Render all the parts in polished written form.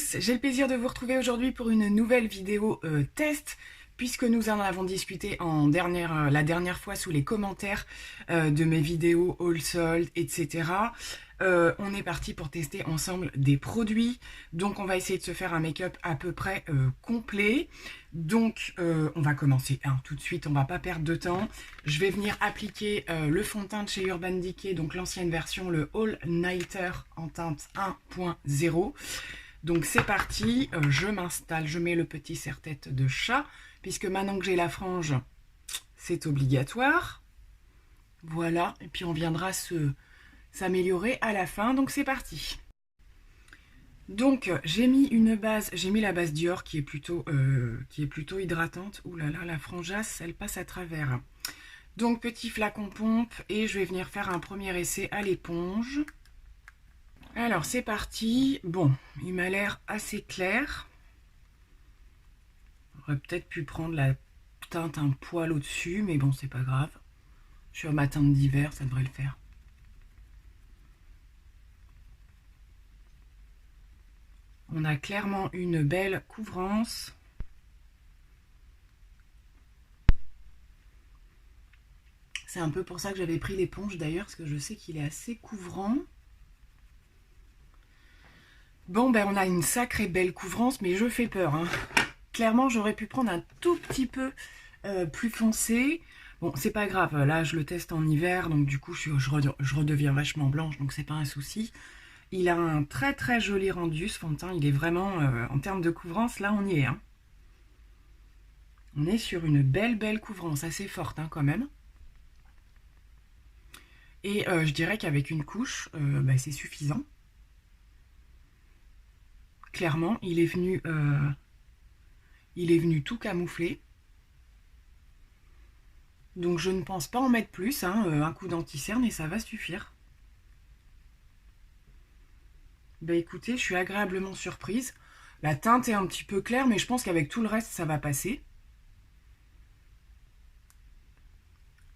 tous, j'ai le plaisir de vous retrouver aujourd'hui pour une nouvelle vidéo test, puisque nous en avons discuté la dernière fois sous les commentaires de mes vidéos haul sold, etc. On est parti pour tester ensemble des produits, donc on va essayer de se faire un make-up à peu près complet. Donc on va commencer tout de suite, on va pas perdre de temps. Je vais venir appliquer le fond de teint de chez Urban Decay, donc l'ancienne version, le All Nighter en teinte 1.0. Donc c'est parti, je m'installe, je mets le petit serre-tête de chat, puisque maintenant que j'ai la frange, c'est obligatoire. Voilà, et puis on viendra s'améliorer à la fin, donc c'est parti. Donc j'ai mis la base Dior qui est plutôt hydratante. Ouh là là, la frangeasse, elle passe à travers. Donc petit flacon pompe, et je vais venir faire un premier essai à l'éponge. Alors c'est parti. Bon, il m'a l'air assez clair. J'aurais peut-être pu prendre la teinte un poil au-dessus, mais bon, c'est pas grave. Sur ma teinte d'hiver, ça devrait le faire. On a clairement une belle couvrance. C'est un peu pour ça que j'avais pris l'éponge d'ailleurs, parce que je sais qu'il est assez couvrant. Bon, ben on a une sacrée belle couvrance, mais je fais peur, hein. Clairement, j'aurais pu prendre un tout petit peu plus foncé. Bon, c'est pas grave, là je le teste en hiver, donc du coup je redeviens vachement blanche, donc c'est pas un souci. Il a un très très joli rendu, ce fond de teint. Il est vraiment, en termes de couvrance, là on y est, hein. On est sur une belle couvrance, assez forte, hein, quand même. Et je dirais qu'avec une couche, c'est suffisant. Clairement, il est venu tout camoufler. Donc je ne pense pas en mettre plus, hein, un coup d'anti-cerne et ça va suffire. Bah écoutez, je suis agréablement surprise. La teinte est un petit peu claire, mais je pense qu'avec tout le reste, ça va passer.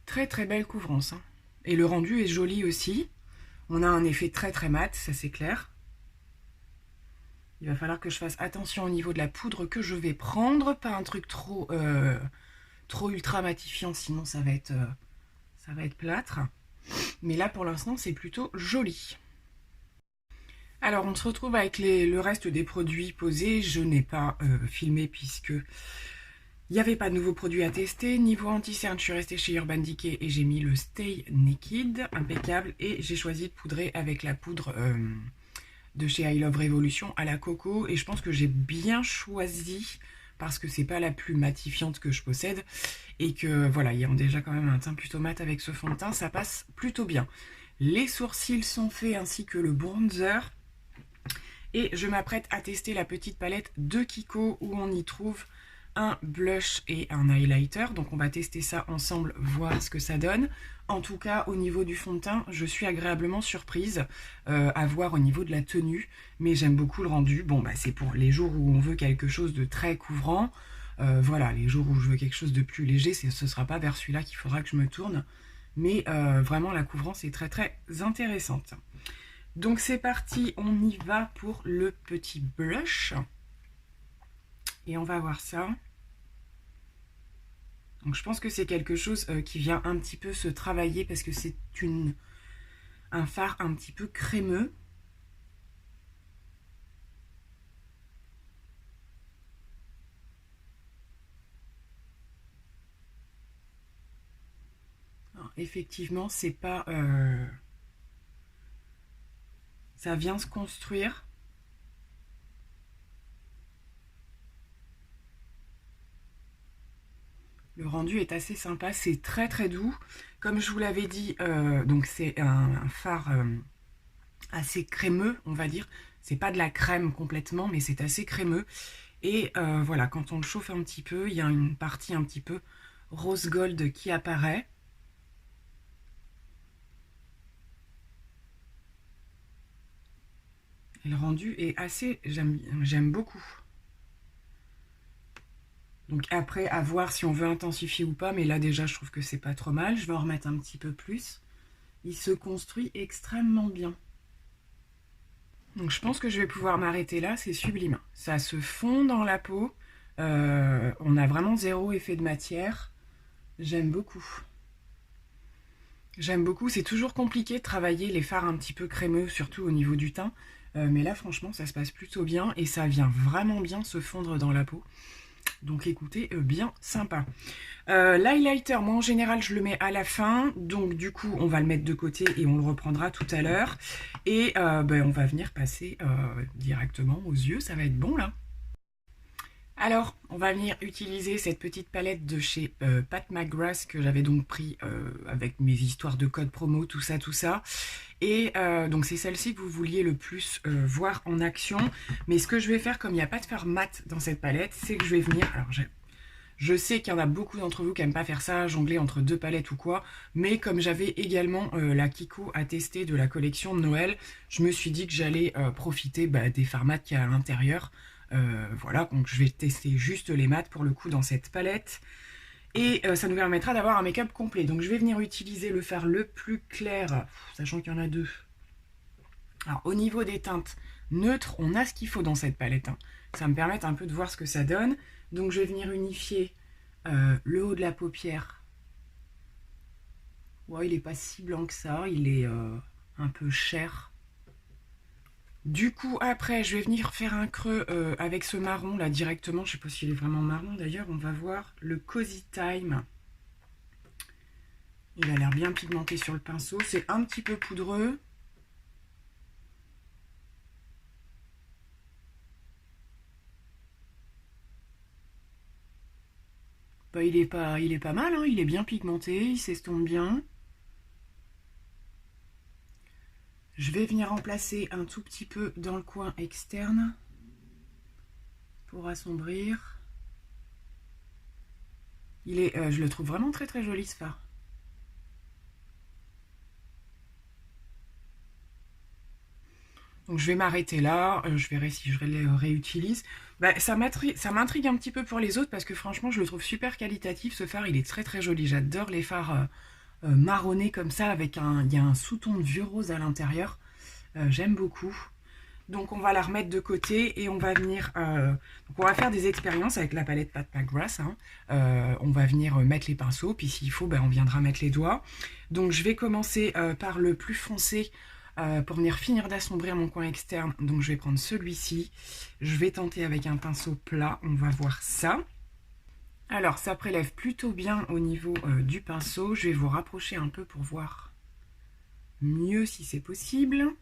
Très très belle couvrance, hein. Et le rendu est joli aussi. On a un effet très très mat, ça c'est clair. Il va falloir que je fasse attention au niveau de la poudre que je vais prendre. Pas un truc trop ultra matifiant, sinon ça va être plâtre. Mais là pour l'instant c'est plutôt joli. Alors on se retrouve avec le reste des produits posés. Je n'ai pas filmé puisque il n'y avait pas de nouveaux produits à tester. Niveau anti-cerne, je suis restée chez Urban Decay et j'ai mis le Stay Naked, impeccable. Et j'ai choisi de poudrer avec la poudre de chez I Love Revolution à la coco. Et je pense que j'ai bien choisi parce que c'est pas la plus matifiante que je possède. Et que voilà, ayant déjà quand même un teint plutôt mat avec ce fond de teint, ça passe plutôt bien. Les sourcils sont faits ainsi que le bronzer. Et je m'apprête à tester la petite palette de Kiko où on y trouve un blush et un highlighter. Donc on va tester ça ensemble, voir ce que ça donne. En tout cas, au niveau du fond de teint, je suis agréablement surprise à voir au niveau de la tenue. Mais j'aime beaucoup le rendu. Bon, bah, c'est pour les jours où on veut quelque chose de très couvrant. Voilà, les jours où je veux quelque chose de plus léger, ce ne sera pas vers celui-là qu'il faudra que je me tourne. Mais vraiment, la couvrance est très très intéressante. Donc c'est parti, on y va pour le petit blush. Et on va voir ça. Donc je pense que c'est quelque chose qui vient un petit peu se travailler parce que c'est un fard un petit peu crémeux. Alors, effectivement, c'est pas... ça vient se construire. Le rendu est assez sympa, c'est très très doux. Comme je vous l'avais dit, donc c'est un fard assez crémeux, on va dire. C'est pas de la crème complètement, mais c'est assez crémeux. Et voilà, quand on le chauffe un petit peu, il y a une partie un petit peu rose gold qui apparaît. Et le rendu est assez... j'aime beaucoup. Donc après, à voir si on veut intensifier ou pas, mais là déjà, je trouve que c'est pas trop mal. Je vais en remettre un petit peu plus. Il se construit extrêmement bien. Donc je pense que je vais pouvoir m'arrêter là, c'est sublime. Ça se fond dans la peau. On a vraiment zéro effet de matière. J'aime beaucoup. J'aime beaucoup. C'est toujours compliqué de travailler les fards un petit peu crémeux, surtout au niveau du teint. Mais là, franchement, ça se passe plutôt bien et ça vient vraiment bien se fondre dans la peau. Donc écoutez, bien sympa. L'highlighter, moi en général je le mets à la fin, donc du coup on va le mettre de côté et on le reprendra tout à l'heure. Et on va venir passer directement aux yeux, ça va être bon là. Alors, on va venir utiliser cette petite palette de chez Pat McGrath que j'avais donc pris avec mes histoires de code promo, tout ça, tout ça. Et donc c'est celle-ci que vous vouliez le plus voir en action. Mais ce que je vais faire, comme il n'y a pas de fard mat dans cette palette, c'est que je vais venir... Alors je sais qu'il y en a beaucoup d'entre vous qui n'aiment pas faire ça, jongler entre deux palettes ou quoi, mais comme j'avais également la Kiko à tester de la collection de Noël, je me suis dit que j'allais profiter des fards mat qu'il y a à l'intérieur. Voilà, donc je vais tester juste les mats pour le coup dans cette palette. Et ça nous permettra d'avoir un make-up complet. Donc je vais venir utiliser le fard le plus clair, sachant qu'il y en a deux. Alors au niveau des teintes neutres, on a ce qu'il faut dans cette palette. Hein. Ça me permet un peu de voir ce que ça donne. Donc je vais venir unifier le haut de la paupière. Ouais, il n'est pas si blanc que ça, il est un peu cher. Du coup, après, je vais venir faire un creux avec ce marron là directement. Je ne sais pas s'il est vraiment marron d'ailleurs. On va voir le Cozy Time. Il a l'air bien pigmenté sur le pinceau. C'est un petit peu poudreux. Il est pas mal, hein. Il est bien pigmenté, il s'estompe bien. Je vais venir remplacer un tout petit peu dans le coin externe pour assombrir. Je le trouve vraiment très très joli ce fard. Donc je vais m'arrêter là, je verrai si je les réutilise. Ça m'intrigue un petit peu pour les autres parce que franchement je le trouve super qualitatif. Ce fard il est très très joli, j'adore les fards marronnés comme ça avec il y a un sous-ton de vieux rose à l'intérieur. J'aime beaucoup. Donc on va la remettre de côté et on va venir... donc on va faire des expériences avec la palette Pat McGrath. Hein. On va venir mettre les pinceaux, puis s'il faut, on viendra mettre les doigts. Donc je vais commencer par le plus foncé pour venir finir d'assombrir mon coin externe. Donc je vais prendre celui-ci. Je vais tenter avec un pinceau plat, on va voir ça. Alors ça prélève plutôt bien au niveau du pinceau. Je vais vous rapprocher un peu pour voir mieux si c'est possible.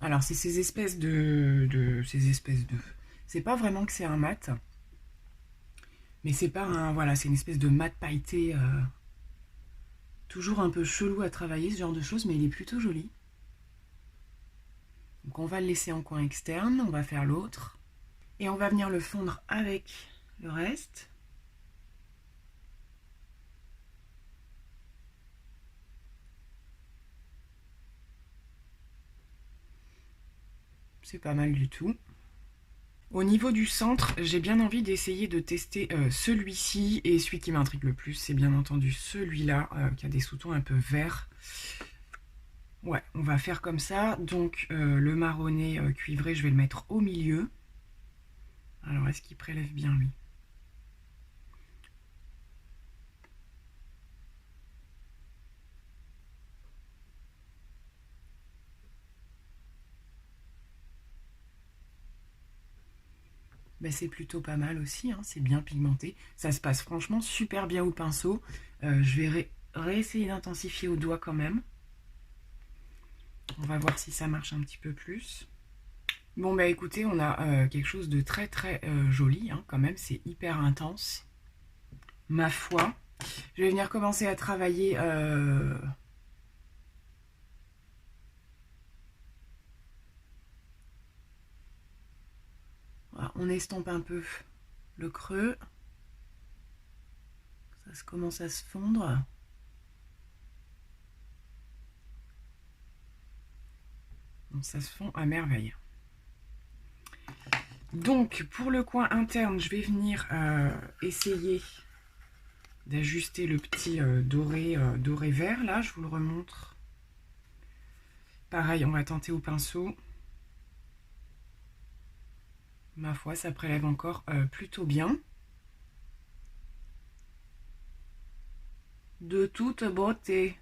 Alors c'est ces espèces de c'est pas vraiment que c'est un mat, mais c'est pas un, voilà, c'est une espèce de mat pailleté, toujours un peu chelou à travailler ce genre de choses, mais il est plutôt joli. Donc on va le laisser en coin externe, on va faire l'autre, et on va venir le fondre avec le reste. C'est pas mal du tout. Au niveau du centre, j'ai bien envie d'essayer de tester celui-ci. Et celui qui m'intrigue le plus, c'est bien entendu celui-là, qui a des sous-tons un peu verts. Ouais, on va faire comme ça. Donc le marronné cuivré, je vais le mettre au milieu. Alors, est-ce qu'il prélève bien, lui? C'est plutôt pas mal aussi, hein, c'est bien pigmenté. Ça se passe franchement super bien au pinceau. Je vais réessayer d'intensifier au doigt quand même. On va voir si ça marche un petit peu plus. Bon écoutez, on a quelque chose de très très joli, hein, quand même, c'est hyper intense. Ma foi. Je vais venir commencer à travailler... Voilà, on estompe un peu le creux. Ça commence à se fondre. Donc ça se fond à merveille. Donc pour le coin interne, je vais venir essayer d'ajuster le petit doré, doré vert, là, je vous le remontre. Pareil, on va tenter au pinceau. Ma foi, ça prélève encore plutôt bien. De toute beauté.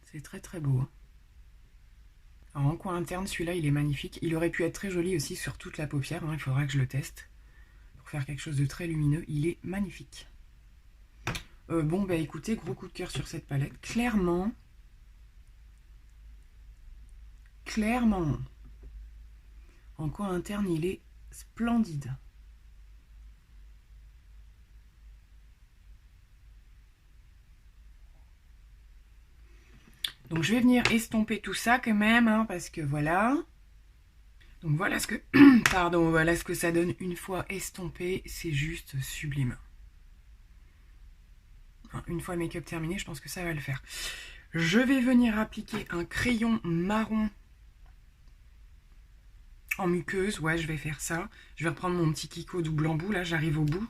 C'est très très beau. Alors, en coin interne, celui-là, il est magnifique. Il aurait pu être très joli aussi sur toute la paupière. Hein. Il faudra que je le teste pour faire quelque chose de très lumineux. Il est magnifique. Bon, bah écoutez, gros coup de cœur sur cette palette. Clairement, en coin interne, il est splendide. Donc je vais venir estomper tout ça quand même, hein, parce que voilà. Donc voilà ce que, pardon, voilà ce que ça donne une fois estompé. C'est juste sublime. Une fois le make-up terminé, je pense que ça va le faire. Je vais venir appliquer un crayon marron en muqueuse. Ouais, je vais faire ça. Je vais reprendre mon petit Kiko double embout. Là, j'arrive au bout.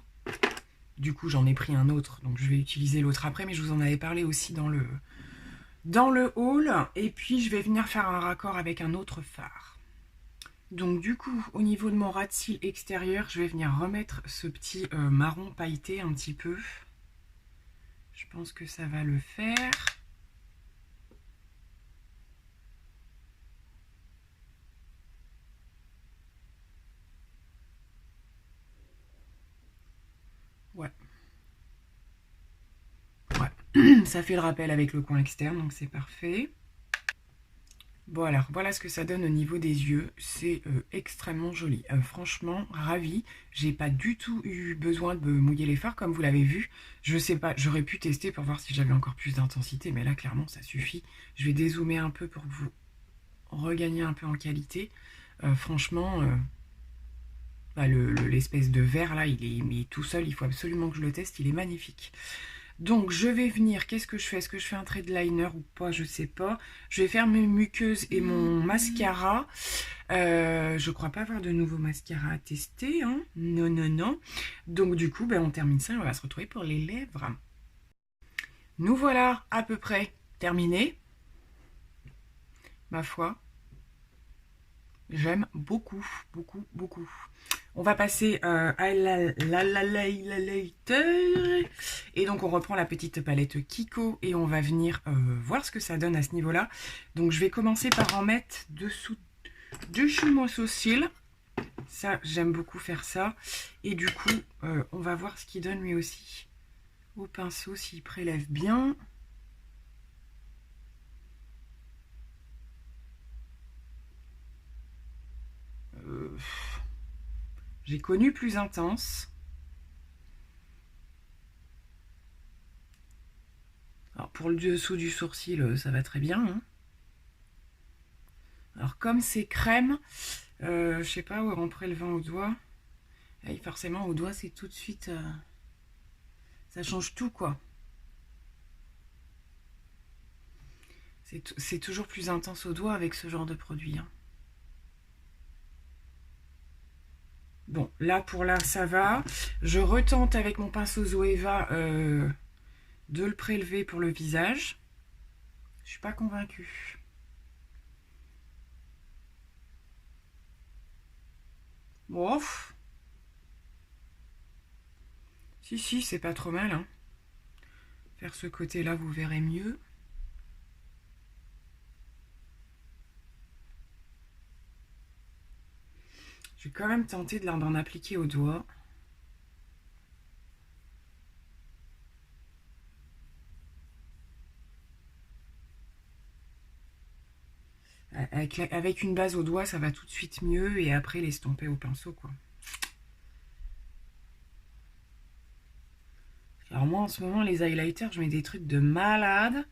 Du coup, j'en ai pris un autre. Donc, je vais utiliser l'autre après. Mais je vous en avais parlé aussi dans le haul. Et puis, je vais venir faire un raccord avec un autre fard. Donc, du coup, au niveau de mon ras de cils extérieur, je vais venir remettre ce petit marron pailleté un petit peu. Je pense que ça va le faire. Ouais. Ouais. Ça fait le rappel avec le coin externe, donc c'est parfait. Bon alors, voilà ce que ça donne au niveau des yeux. C'est extrêmement joli. Franchement, ravie. J'ai pas du tout eu besoin de me mouiller les fards, comme vous l'avez vu. Je sais pas, j'aurais pu tester pour voir si j'avais encore plus d'intensité, mais là, clairement, ça suffit. Je vais dézoomer un peu pour que vous regagniez un peu en qualité. Franchement, bah, l'espèce de vert, là, il est tout seul. Il faut absolument que je le teste. Il est magnifique. Donc, je vais venir, qu'est-ce que je fais? Est-ce que je fais un trait de liner ou pas? Je sais pas. Je vais faire mes muqueuses et mon mascara. Je crois pas avoir de nouveau mascara à tester. Hein. Non, non, non. Donc, du coup, ben, on termine ça et on va se retrouver pour les lèvres. Nous voilà à peu près terminés. Ma foi, j'aime beaucoup, beaucoup, beaucoup. On va passer à l'highlighter. Et donc, on reprend la petite palette Kiko et on va venir voir ce que ça donne à ce niveau-là. Donc, je vais commencer par en mettre dessous mon sourcil. Ça, j'aime beaucoup faire ça. Et du coup, on va voir ce qu'il donne lui aussi. Au pinceau, s'il prélève bien. J'ai connu plus intense. Alors pour le dessous du sourcil, ça va très bien. Hein. Alors comme c'est crème, je sais pas, en prélevant au doigt, et forcément au doigt c'est tout de suite, ça change tout quoi. C'est toujours plus intense au doigt avec ce genre de produit. Hein. Bon, là pour là ça va. Je retente avec mon pinceau Zoeva de le prélever pour le visage. Je suis pas convaincue. Bon, si, c'est pas trop mal. Hein. Faire ce côté-là, vous verrez mieux. Je vais quand même tenter d'en appliquer au doigt. Avec une base au doigt, ça va tout de suite mieux et après l'estomper au pinceau, quoi. Alors moi, en ce moment, les highlighters, je mets des trucs de malade.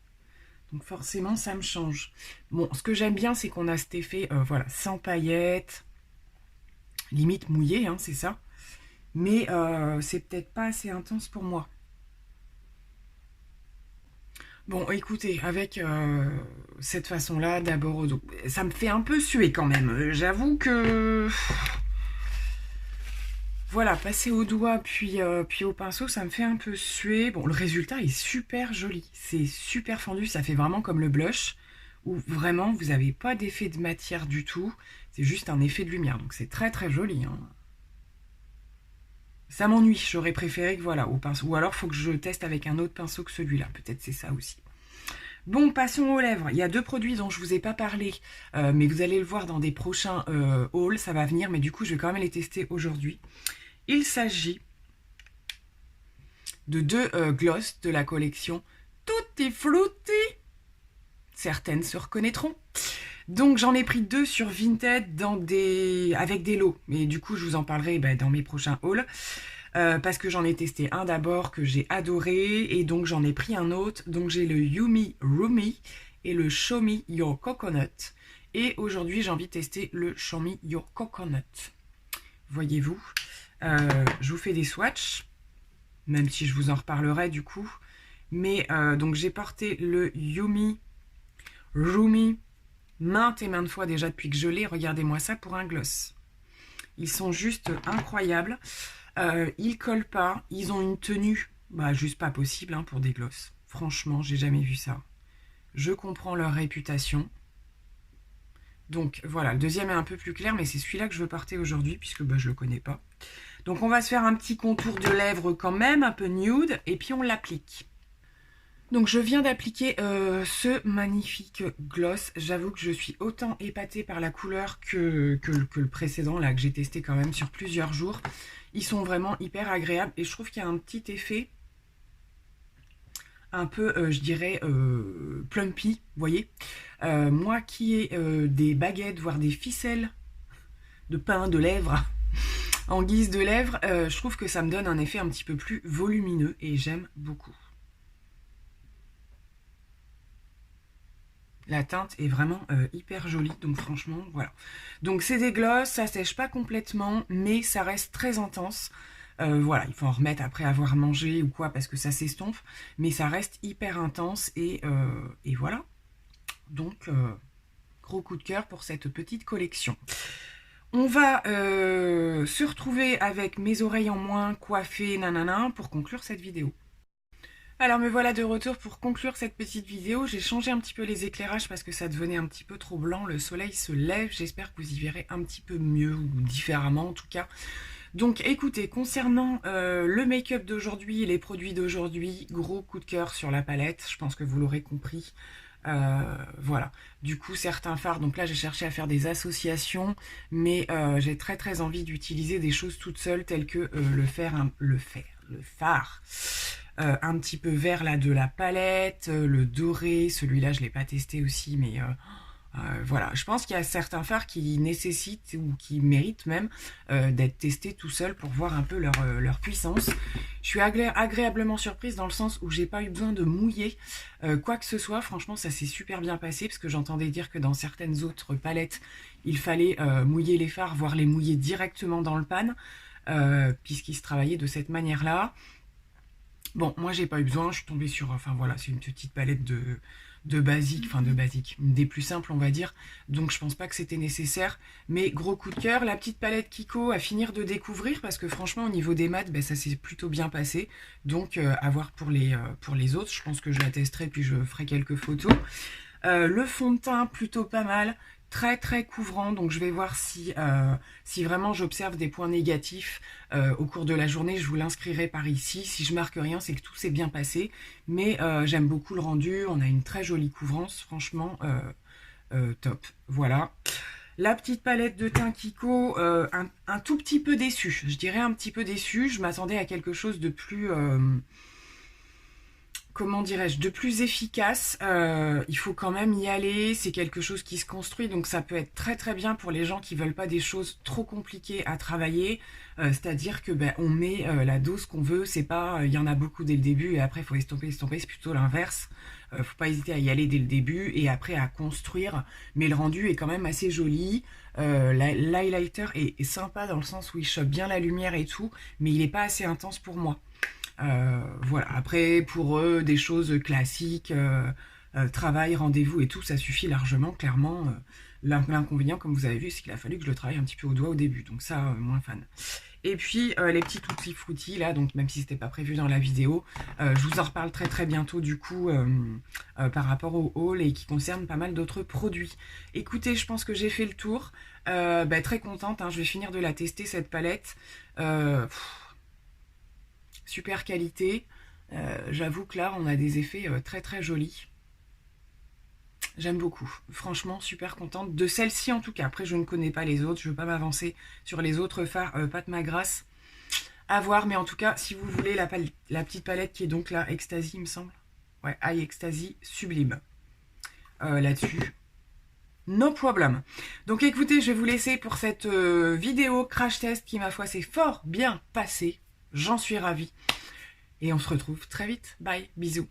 Donc forcément, ça me change. Bon, ce que j'aime bien, c'est qu'on a cet effet, voilà, sans paillettes, limite mouillé, hein, c'est ça. Mais c'est peut-être pas assez intense pour moi. Bon, écoutez, avec cette façon-là, d'abord au dos, ça me fait un peu suer quand même. J'avoue que Voilà, passer au doigt puis au pinceau, ça me fait un peu suer. Bon, le résultat est super joli. C'est super fondu, ça fait vraiment comme le blush, où vraiment, vous n'avez pas d'effet de matière du tout. C'est juste un effet de lumière, donc c'est très très joli, hein. Ça m'ennuie, j'aurais préféré que voilà, au pinceau. Ou alors, il faut que je teste avec un autre pinceau que celui-là. Peut-être c'est ça aussi. Bon, passons aux lèvres. Il y a deux produits dont je vous ai pas parlé, mais vous allez le voir dans des prochains hauls. Ça va venir, mais du coup, je vais quand même les tester aujourd'hui. Il s'agit de deux glosses de la collection Tutti Frutti. Certaines se reconnaîtront. Donc j'en ai pris deux sur Vinted avec des lots. Mais du coup, je vous en parlerai dans mes prochains hauls. Parce que j'en ai testé un d'abord que j'ai adoré. Et donc j'en ai pris un autre. Donc j'ai le Yumi Rumi et le Show Me Your Coconut. Et aujourd'hui, j'ai envie de tester le Show Me Your Coconut. Voyez-vous, je vous fais des swatchs, même si je vous en reparlerai du coup. Mais donc j'ai porté le Yumi Rumi maintes et maintes fois déjà depuis que je l'ai. Regardez-moi ça pour un gloss. Ils sont juste incroyables. Ils collent pas. Ils ont une tenue juste pas possible hein, pour des gloss. Franchement, j'ai jamais vu ça. Je comprends leur réputation. Donc voilà, le deuxième est un peu plus clair, mais c'est celui-là que je veux porter aujourd'hui, puisque je le connais pas. Donc on va se faire un petit contour de lèvres quand même, un peu nude, et puis on l'applique. Donc je viens d'appliquer ce magnifique gloss. J'avoue que je suis autant épatée par la couleur que le précédent, là, que j'ai testé quand même sur plusieurs jours. Ils sont vraiment hyper agréables, et je trouve qu'il y a un petit effet un peu, je dirais, plumpy, vous voyez. Moi qui ai des baguettes, voire des ficelles de pain, de lèvres, en guise de lèvres, je trouve que ça me donne un effet un petit peu plus volumineux et j'aime beaucoup. La teinte est vraiment hyper jolie, donc franchement, voilà. Donc c'est des glosses, ça sèche pas complètement, mais ça reste très intense. Voilà, il faut en remettre après avoir mangé ou quoi, parce que ça s'estompe, mais ça reste hyper intense et voilà. Donc, gros coup de cœur pour cette petite collection. On va se retrouver avec mes oreilles en moins coiffées, nanana, pour conclure cette vidéo. Alors me voilà de retour pour conclure cette petite vidéo. J'ai changé un petit peu les éclairages parce que ça devenait un petit peu trop blanc. Le soleil se lève, j'espère que vous y verrez un petit peu mieux ou différemment en tout cas. Donc écoutez, concernant le make-up d'aujourd'hui et les produits d'aujourd'hui, gros coup de cœur sur la palette, je pense que vous l'aurez compris. Voilà, du coup certains fards, donc là j'ai cherché à faire des associations, mais j'ai très envie d'utiliser des choses toutes seules telles que le fard un petit peu vert là de la palette, le doré, celui-là je l'ai pas testé aussi, mais voilà, je pense qu'il y a certains fards qui nécessitent ou qui méritent même d'être testés tout seul pour voir un peu leur puissance. Je suis agréablement surprise dans le sens où j'ai pas eu besoin de mouiller quoi que ce soit. Franchement, ça s'est super bien passé parce que j'entendais dire que dans certaines autres palettes, il fallait mouiller les fards, voire les mouiller directement dans le pan, puisqu'ils se travaillaient de cette manière-là. Bon, moi j'ai pas eu besoin, je suis tombée sur, enfin voilà, c'est une petite palette de basique, enfin de basique, des plus simples on va dire, donc je pense pas que c'était nécessaire, mais gros coup de cœur, la petite palette Kiko à finir de découvrir, parce que franchement au niveau des mats, ça s'est plutôt bien passé, donc à voir pour les autres, je pense que je la testerai puis je ferai quelques photos. Le fond de teint plutôt pas mal, très couvrant, donc je vais voir si vraiment j'observe des points négatifs au cours de la journée, je vous l'inscrirai par ici. Si je marque rien, c'est que tout s'est bien passé, mais j'aime beaucoup le rendu, on a une très jolie couvrance, franchement top. Voilà, la petite palette de teint Kiko, un tout petit peu déçue, je dirais un petit peu déçue, je m'attendais à quelque chose de plus comment dirais-je, de plus efficace. Il faut quand même y aller, c'est quelque chose qui se construit, donc ça peut être très bien pour les gens qui veulent pas des choses trop compliquées à travailler, c'est-à-dire que on met la dose qu'on veut, c'est pas il y en a beaucoup dès le début et après il faut estomper, c'est plutôt l'inverse. Faut pas hésiter à y aller dès le début et après à construire, mais le rendu est quand même assez joli. L'highlighter est sympa dans le sens où il chope bien la lumière et tout, mais il est pas assez intense pour moi. Voilà, après pour eux des choses classiques, travail, rendez-vous et tout, ça suffit largement. Clairement, l'inconvénient comme vous avez vu, c'est qu'il a fallu que je le travaille un petit peu au doigt au début, donc ça moins fan. Et puis les petits tutti frutti là, donc même si c'était pas prévu dans la vidéo, je vous en reparle très bientôt du coup par rapport au haul et qui concerne pas mal d'autres produits. Écoutez, je pense que j'ai fait le tour. Très contente, hein, je vais finir de la tester cette palette. Super qualité. J'avoue que là on a des effets très jolis. J'aime beaucoup, franchement super contente de celle-ci en tout cas. Après je ne connais pas les autres, je ne veux pas m'avancer sur les autres fards Pat McGrath à voir, mais en tout cas si vous voulez la petite palette qui est donc là, Ecstasy il me semble, ouais, Eye Ecstasy, sublime là-dessus, no problem. Donc écoutez, je vais vous laisser pour cette vidéo crash test qui ma foi s'est fort bien passée, j'en suis ravie, et on se retrouve très vite, bye, bisous.